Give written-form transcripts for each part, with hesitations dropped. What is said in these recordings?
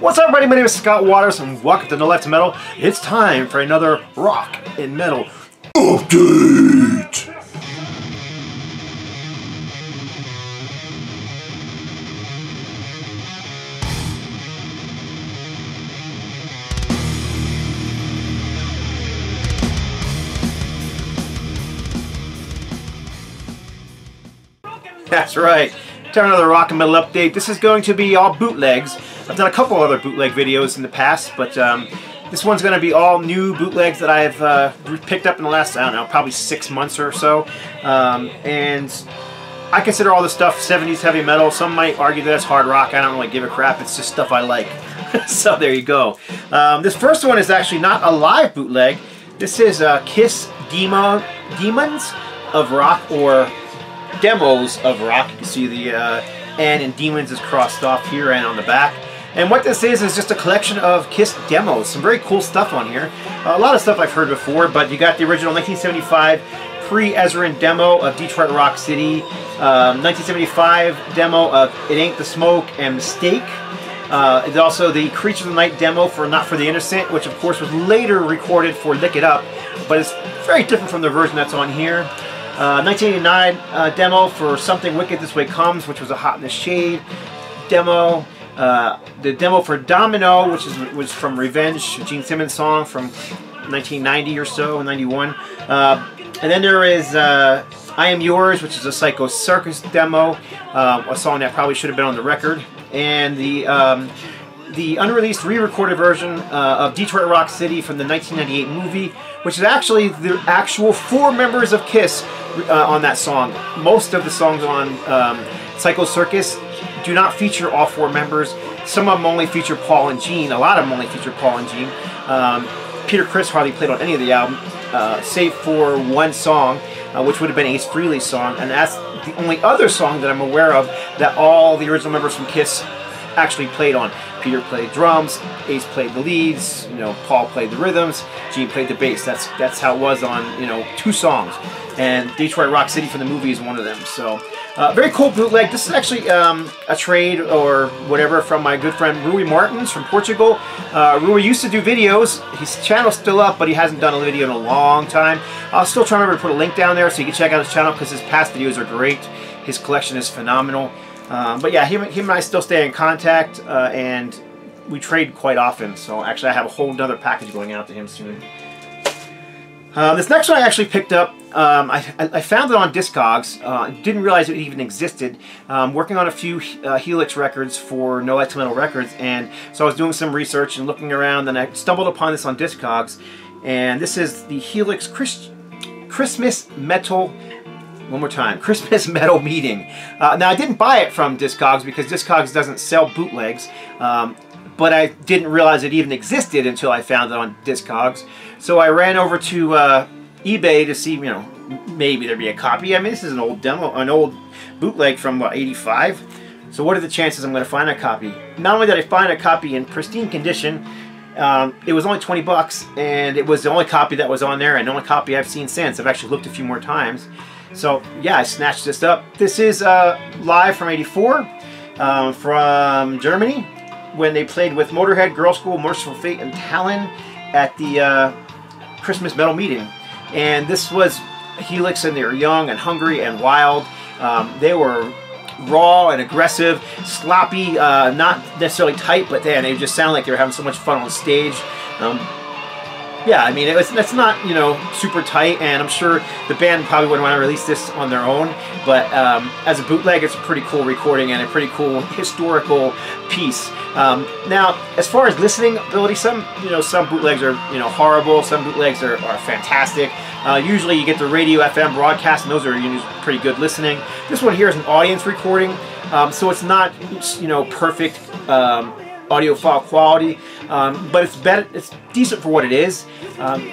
What's up, everybody? My name is Scott Waters, and welcome to No Life to Metal. It's time for another rock and metal update. That's right. Time for another rock and metal update. This is going to be all bootlegs. I've done a couple other bootleg videos in the past, but this one's going to be all new bootlegs that I've picked up in the last, I don't know, probably 6 months or so. And I consider all this stuff 70s heavy metal. Some might argue that it's hard rock. I don't really give a crap. It's just stuff I like. So there you go. This first one is actually not a live bootleg. This is Kiss Demons of Rock, or Demos of Rock. You can see the N in Demons is crossed off here and on the back. And what this is just a collection of Kiss demos. Some very cool stuff on here. A lot of stuff I've heard before, but you got the original 1975 pre-Ezrin demo of Detroit Rock City, 1975 demo of It Ain't the Smoke and Mistake. It's also the Creatures of the Night demo for Not for the Innocent, which of course was later recorded for Lick It Up, but it's very different from the version that's on here. 1989 demo for Something Wicked This Way Comes, which was a Hot in the Shade demo. The demo for Domino, which was from Revenge, a Gene Simmons song from 1990 or so, 91. And then there is I Am Yours, which is a Psycho Circus demo, a song that probably should have been on the record. And the unreleased re-recorded version of Detroit Rock City from the 1998 movie, which is actually the actual 4 members of Kiss on that song. Most of the songs on Psycho Circus do not feature all 4 members. Some of them only feature Paul and Gene. A lot of them only feature Paul and Gene. Peter Criss hardly played on any of the album, save for one song, which would have been Ace Frehley's song, and that's the only other song that I'm aware of that all the original members from Kiss actually played on. Peter played drums, Ace played the leads, Paul played the rhythms, Gene played the bass. That's how it was on 2 songs. And Detroit Rock City from the movie is one of them. So very cool bootleg. This is actually a trade or whatever from my good friend Rui Martins from Portugal. Rui used to do videos. His channel's still up, but he hasn't done a video in a long time. I'll still try to remember to put a link down there so you can check out his channel, because his past videos are great. His collection is phenomenal. But yeah, him and I still stay in contact, and we trade quite often. So actually I have a whole other package going out to him soon. This next one I actually picked up. I found it on Discogs. Didn't realize it even existed. Working on a few Helix records for No Life to Metal Records, and so I was doing some research and looking around, and I stumbled upon this on Discogs. And this is the Helix Christmas Metal. One more time, Christmas Metal Meeting. Now I didn't buy it from Discogs because Discogs doesn't sell bootlegs, but I didn't realize it even existed until I found it on Discogs. So I ran over to eBay to see, maybe there'd be a copy. I mean, this is an old demo, an old bootleg from what, 85. So what are the chances I'm going to find a copy? Not only did I find a copy in pristine condition, it was only 20 bucks, and it was the only copy that was on there, and the only copy I've seen since. I've actually looked a few more times. So yeah, I snatched this up. This is live from '84 from Germany, when they played with Motorhead, Girl School, Merciful Fate, and Talon at the Christmas Metal Meeting. And this was Helix, and they were young and hungry and wild. They were raw and aggressive, sloppy, not necessarily tight, but they just sounded like they were having so much fun on stage. Yeah, I mean, it's not, super tight, and I'm sure the band probably wouldn't want to release this on their own, but as a bootleg, it's a pretty cool recording and a pretty cool historical piece. Now, as far as listening ability, some bootlegs are, horrible, some bootlegs are fantastic. Usually you get the radio FM broadcast, and those are usually pretty good listening. This one here is an audience recording, so it's not, perfect audiophile quality, but it's better. It's decent for what it is.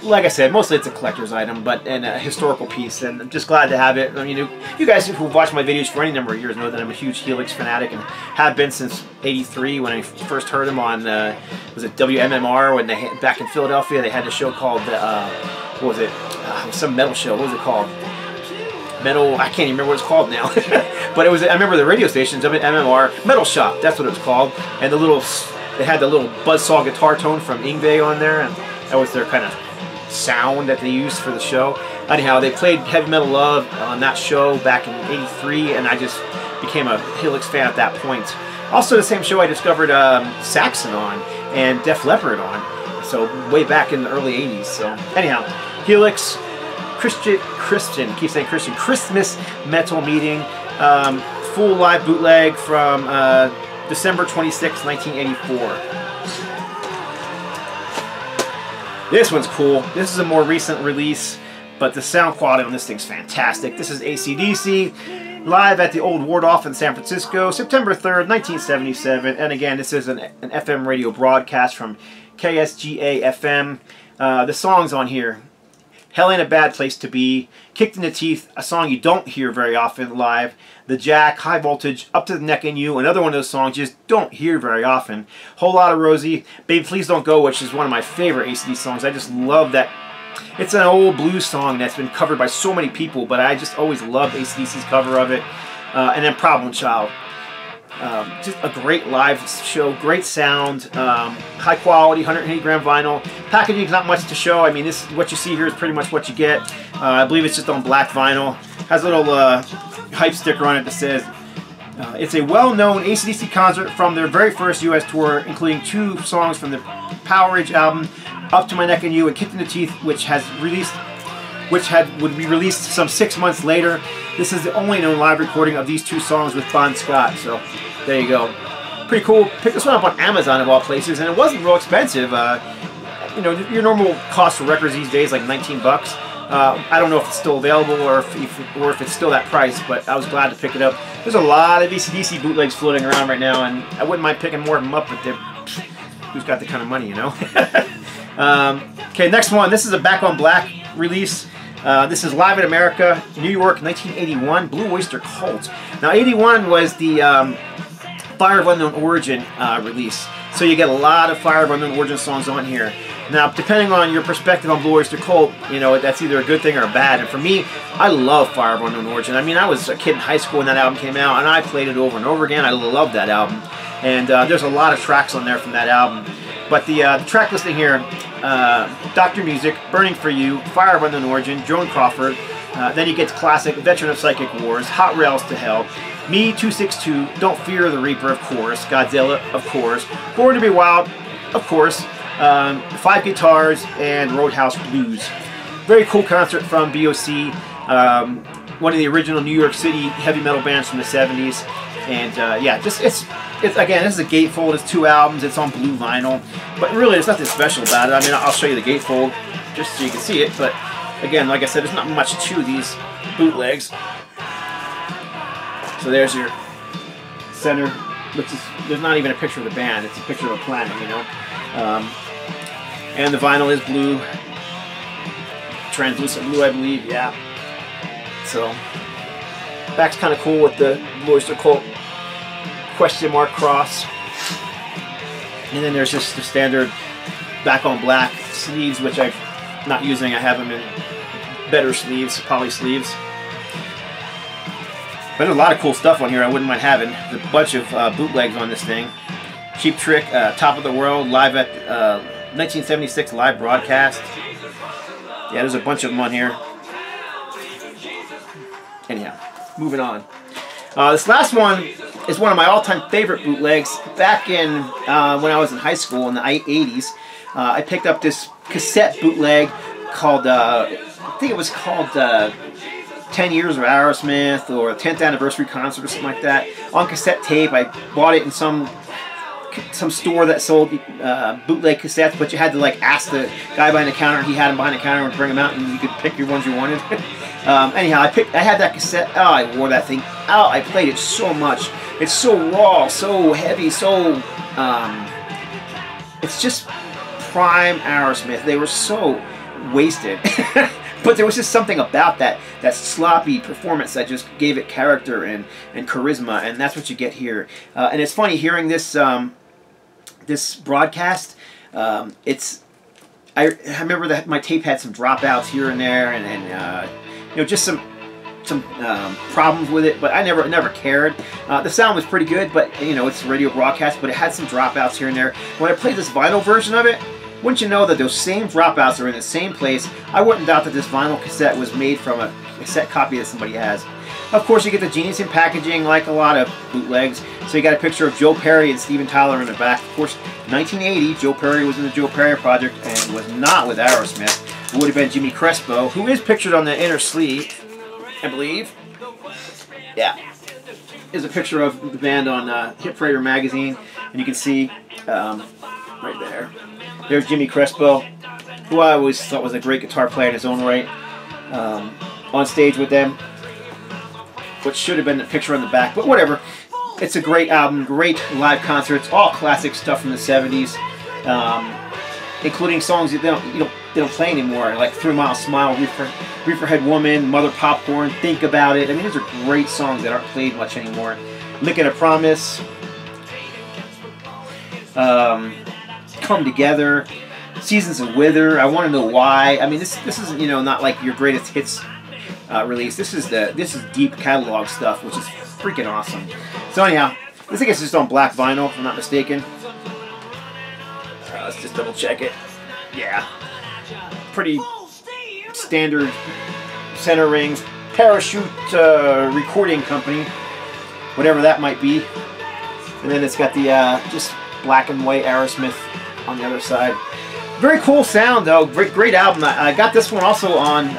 Like I said, mostly it's a collector's item, and a historical piece, and I'm just glad to have it. I mean, you guys who've watched my videos for any number of years know that I'm a huge Helix fanatic, and have been since '83 when I first heard them on was it WMMR, when they back in Philadelphia they had a show called what was it? Some metal show. What was it called? Metal, I can't even remember what it's called now. But it was, I remember the radio stations of it, MMR, Metal Shop, that's what it was called. And the little They had the little buzzsaw guitar tone from Yngwie on there, and that was their kind of sound that they used for the show. Anyhow, they played Heavy Metal Love on that show back in '83, and I just became a Helix fan at that point. Also, the same show I discovered Saxon on and Def Leppard on, so way back in the early '80s. So anyhow, Helix, Christian, keep saying Christian, Christmas Metal Meeting, full live bootleg from December 26, 1984. This one's cool. This is a more recent release, but the sound quality on this thing's fantastic. This is AC/DC, live at the Old Wardolph in San Francisco, September 3rd, 1977. And again, this is an FM radio broadcast from KSGA-FM. The songs on here: Hell Ain't a Bad Place to Be, Kicked in the Teeth, a song you don't hear very often live, The Jack, High Voltage, Up to the Neck in You, another one of those songs you just don't hear very often, Whole Lotta Rosie, Baby Please Don't Go, which is one of my favorite AC/DC songs. I just love that. It's an old blues song that's been covered by so many people, but I just always loved AC/DC's cover of it. And then Problem Child. Just a great live show, great sound, high quality, 180 gram vinyl. Packaging's not much to show. I mean, this what you see here is pretty much what you get. I believe it's just on black vinyl. Has a little hype sticker on it that says it's a well-known AC/DC concert from their very first U.S. tour, including 2 songs from the Power Age album, Up to My Neck and You, and Kicked in the Teeth, which would be released some 6 months later. This is the only known live recording of these 2 songs with Bon Scott, so there you go. Pretty cool. Picked this one up on Amazon of all places, and it wasn't real expensive. You know, your normal cost for records these days, like 19 bucks. I don't know if it's still available or if it's still that price, but I was glad to pick it up. There's a lot of AC/DC bootlegs floating around right now, and I wouldn't mind picking more of them up, but who's got the kind of money, you know? Okay, next one. This is a Back on Black release. This is Live in America, New York, 1981, Blue Oyster Cult. Now, 81 was the Fire of Unknown Origin release, so you get a lot of Fire of Unknown Origin songs on here. Now, depending on your perspective on Blue Oyster Cult, you know, that's either a good thing or a bad. And for me, I love Fire of Unknown Origin. I mean, I was a kid in high school when that album came out, and I played it over and over again. I love that album. And there's a lot of tracks on there from that album. But the track listing here, Dr. Music, Burning for You, Fire of Unknown Origin, Joan Crawford. Then you get classic Veteran of Psychic Wars, Hot Rails to Hell, Me 262, Don't Fear the Reaper, of course, Godzilla, of course, Born to be Wild, of course, 5 Guitars, and Roadhouse Blues. Very cool concert from BOC, one of the original New York City heavy metal bands from the 70s. And yeah, just it's again, this is a gatefold. It's 2 albums. It's on blue vinyl, but really, there's nothing special about it. I mean, I'll show you the gatefold just so you can see it. But again, like I said, there's not much to these bootlegs. So there's your center, which is there's not even a picture of the band. It's a picture of a planet, you know. And the vinyl is blue, translucent blue, I believe. Yeah. So back's kind of cool with the Blue Oyster Cult question mark cross. And then there's just the standard Back on Black sleeves, which I'm not using. I have them in better sleeves, poly sleeves. But there's a lot of cool stuff on here I wouldn't mind having. There's a bunch of bootlegs on this thing. Cheap Trick, Top of the World, live at 1976 live broadcast. Yeah, there's a bunch of them on here. Anyhow, moving on. This last one is one of my all-time favorite bootlegs. Back in when I was in high school in the 80s, I picked up this cassette bootleg called, I think it was called 10 Years of Aerosmith or 10th Anniversary Concert or something like that. On cassette tape, I bought it in some store that sold bootleg cassettes, but you had to like ask the guy behind the counter. He had them behind the counter and bring them out, and you could pick your ones you wanted. Anyhow, I had that cassette. Oh, I wore that thing out. I played it so much. It's so raw, so heavy, so it's just prime Aerosmith. They were so wasted. But there was just something about that sloppy performance that just gave it character and charisma, and that's what you get here. And it's funny hearing this this broadcast. I remember that my tape had some dropouts here and there, and you know, just some some problems with it, but I never cared. The sound was pretty good, but you know, it's a radio broadcast, but it had some dropouts here and there. When I played this vinyl version of it, wouldn't you know that those same dropouts are in the same place? I wouldn't doubt that this vinyl cassette was made from a cassette copy that somebody has. Of course, you get the genius in packaging, like a lot of bootlegs. So you got a picture of Joe Perry and Steven Tyler in the back. Of course, 1980, Joe Perry was in the Joe Perry Project and was not with Aerosmith. It would have been Jimmy Crespo, who is pictured on the inner sleeve, I believe. Yeah. There's a picture of the band on Hit Parader magazine, and you can see right there. There's Jimmy Crespo, who I always thought was a great guitar player in his own right, on stage with them. What should have been the picture on the back, but whatever. It's a great album, great live concerts, all classic stuff from the 70s, including songs that they don't play anymore, like 3 Mile Smile, Reefer Head Woman, Mother Popcorn, Think About It. I mean, these are great songs that aren't played much anymore. Making a Promise, Come Together, Seasons of Wither, I Want to Know Why. I mean, this is, you know, not like your greatest hits release. This is deep catalog stuff, which is freaking awesome. So anyhow, I think it's just on black vinyl, if I'm not mistaken. Let's just double check it. Yeah, pretty standard center rings, Parachute Recording Company, whatever that might be. And then it's got the just black and white Aerosmith on the other side. Very cool sound though. Great album. I got this one also on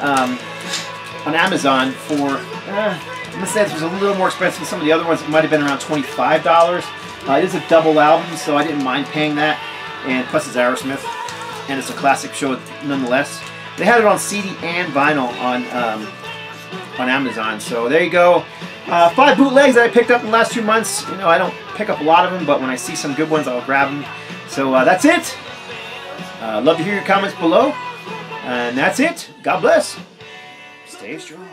Amazon for, I'm going to say this was a little more expensive than some of the other ones. It might have been around $25. It is a double album, so I didn't mind paying that. And plus it's Aerosmith, and it's a classic show nonetheless. They had it on CD and vinyl on Amazon, so there you go. 5 bootlegs that I picked up in the last 2 months. You know, I don't pick up a lot of them, but when I see some good ones, I'll grab them. So that's it. Love to hear your comments below. And that's it. God bless. Stay strong.